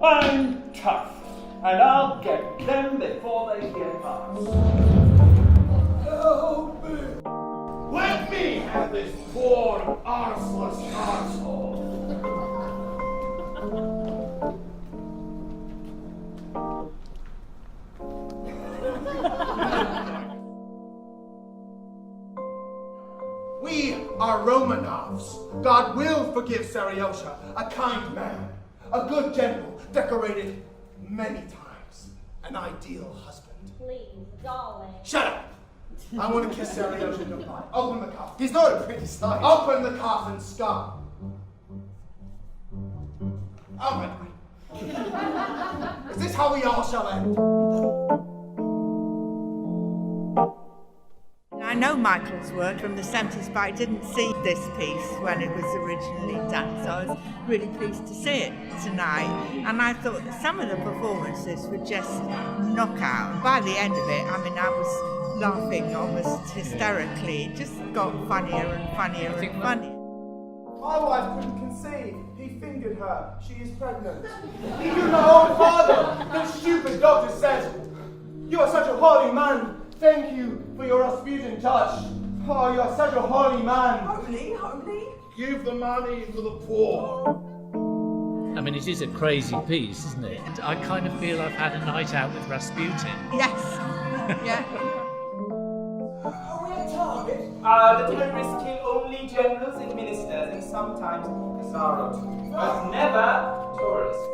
I'm tough, and I'll get them before they get us. Help me! Let me have this poor, arseless arsehole! We are Romanovs. God will forgive Seriosha, a kind man, a good general, decorated many times, an ideal husband. Please, darling. Shut up! I want to kiss Seriosha goodbye. Open the coffin. He's not a pretty sight. Open the coffin, scum. Oh my God. Is this how we all shall end? I know Michael's work from the 70s, but I didn't see this piece when it was originally done, so I was really pleased to see it tonight. And I thought that some of the performances were just knockout. And by the end of it, I mean, I was laughing almost hysterically. It just got funnier and funnier and funnier. My wife couldn't conceive. He fingered her. She is pregnant. Even my own father, the stupid doctor, says, "You are such a holy man. Thank you for your Rasputin touch. Oh, you are such a holy man." Holy, holy. Give the money to the poor. I mean, it is a crazy piece, isn't it? I kind of feel I've had a night out with Rasputin. Yes. Yeah. Are we at target? The terrorists kill only generals and ministers and sometimes Tsarot, but never tourists.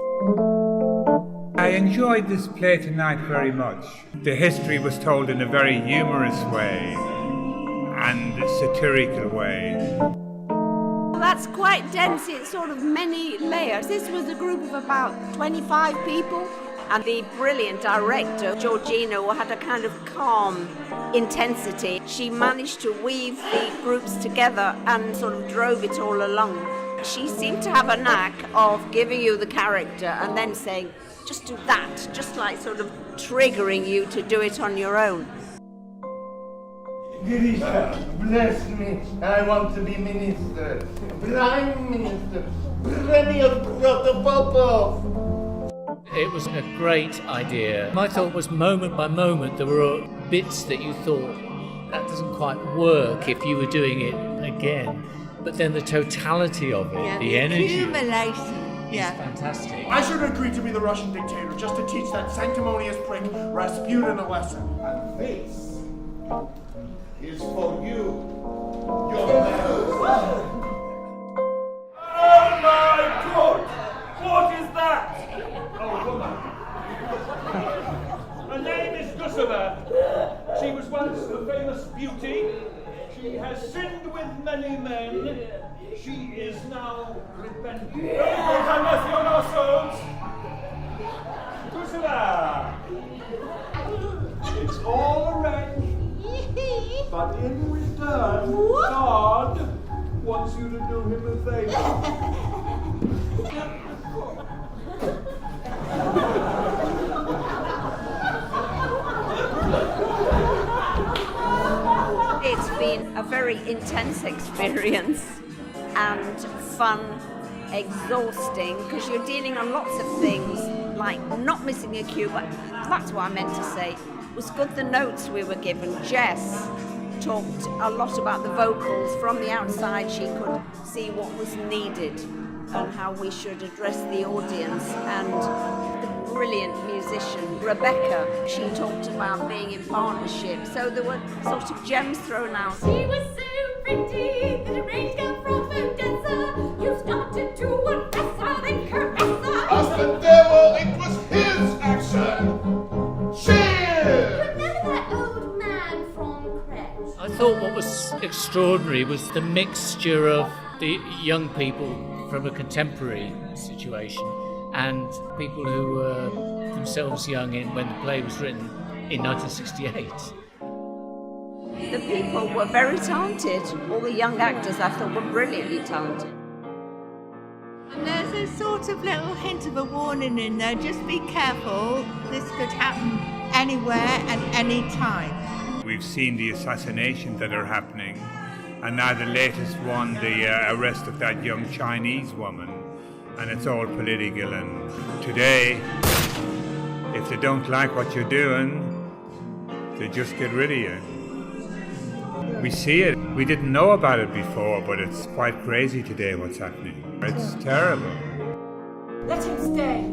I enjoyed this play tonight very much. The history was told in a very humorous way and satirical way. That's quite dense, it's sort of many layers. This was a group of about 25 people, and the brilliant director, Georgina, had a kind of calm intensity. She managed to weave the groups together and sort of drove it all along. She seemed to have a knack of giving you the character and then saying, just do that, just like sort of triggering you to do it on your own. Grisha, bless me. I want to be minister, prime minister, Premier Protopopov. It was a great idea. My thought was moment by moment there were bits that you thought that doesn't quite work if you were doing it again. But then the totality of it, the energy, accumulation. is fantastic. I should agree to be the Russian dictator just to teach that sanctimonious prick Rasputin a lesson. And this is for you, your man. Oh my God! What is that? Oh, woman. Her name is Gusova. She was once a famous beauty. She has sinned with many men. She is now repentant. God have mercy on our souls. Gusova! It's all arranged. But in return, God wants you to do him a favor. It's been a very intense experience and fun, exhausting, because you're dealing on lots of things, like not missing a cue, but that's what I meant to say. It was good the notes we were given. Jess talked a lot about the vocals. From the outside, she could see what was needed and how we should address the audience. And the brilliant musician, Rebecca, she talked about being in partnership. So there were sort of gems thrown out. She was so pretty that a range girl from Odessa. You started to undress her, then caress her. As the devil, it was his action! Cheer! Remember that old man from Crete? I thought what was extraordinary was the mixture of the young people from a contemporary situation and people who were themselves young when the play was written in 1968. The people were very talented. All the young actors I thought were brilliantly talented. And there's a sort of little hint of a warning in there. Just be careful. This could happen anywhere and any time. We've seen the assassinations that are happening, and now the latest one, the arrest of that young Chinese woman, and it's all political. And today, if they don't like what you're doing, they just get rid of you. We see it. We didn't know about it before, but it's quite crazy today what's happening. It's terrible. Let him stay.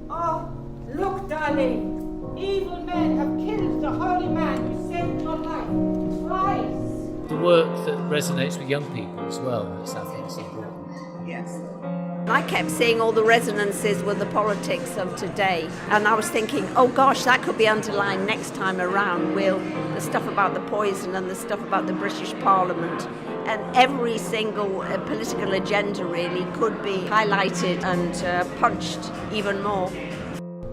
Oh, look, darling. Evil men have killed the holy man who saved your life. Rise. The work that resonates with young people as well, which I think is important. Yes. I kept seeing all the resonances with the politics of today, and I was thinking, oh gosh, that could be underlined next time around. The stuff about the poison and the stuff about the British Parliament, and every single political agenda really could be highlighted and punched even more.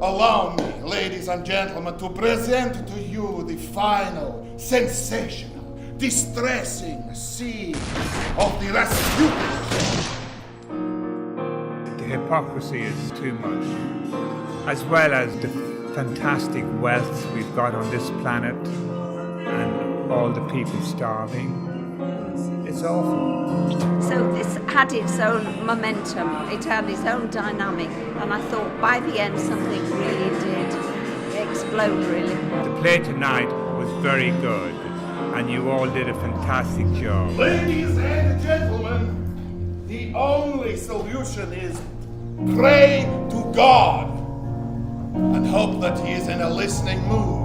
Allow me, ladies and gentlemen, to present to you the final, sensational, distressing scene of the Rasputin Show. The hypocrisy is too much, as well as the fantastic wealth we've got on this planet and all the people starving. It's awful. So this had its own momentum, it had its own dynamic, and I thought by the end something really did explode, really. The play tonight was very good, and you all did a fantastic job. Ladies and gentlemen, the only solution is pray to God and hope that He is in a listening mood.